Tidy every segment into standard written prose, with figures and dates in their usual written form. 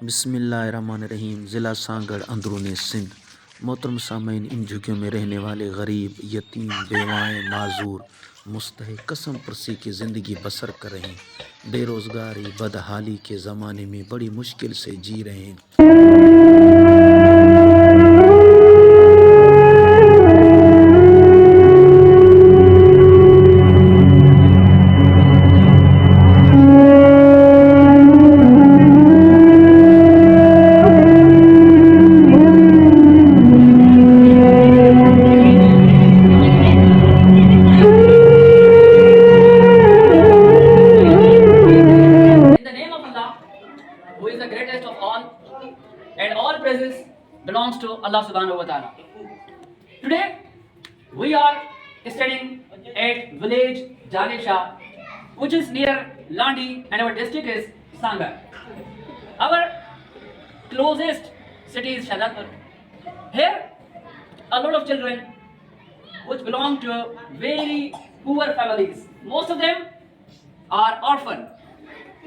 बिस्मिल्लाहिर्रहमानिर्रहीम। ज़िला सांगड़, अंदरून सिंध। मोहतरम सामीन, इन झुग्गियों में रहने वाले गरीब, यतीम, बेवाएँ, माजूर, मुस्तहिक कसम परसी की ज़िंदगी बसर कर रहे हैं। बेरोज़गारी, बदहाली के ज़माने में बड़ी मुश्किल से जी रहे हैं। In the name of Allah, who is the greatest of all, and all praises belongs to Allah subhanahu wa ta'ala. Today, we are studying at village Janesha, which is near Landi, and our district is Sangar. Our closest city is Shahjadpur. Here, a lot of children which belong to very poor families. Most of them are orphan.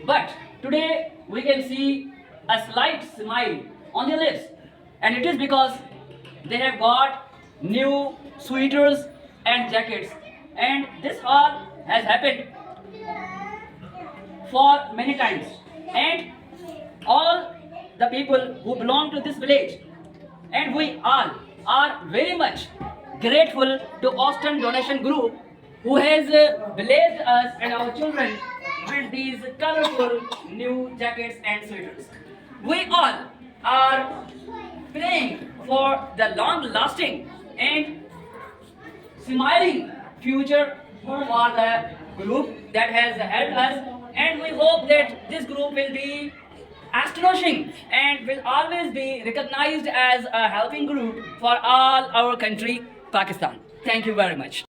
But today we can see a slight smile on their lips, and it is because they have got new sweaters and jackets. And this all has happened for many times. And all the people who belong to this village and we all are very much grateful to Austin Donation Group who has blessed us and our children with these colorful new jackets and sweaters. We all are praying for the long lasting and smiling future for the group that has helped us, and we hope that this group will be astonishing and will always be recognized as a helping group for all our country, Pakistan. Thank you very much.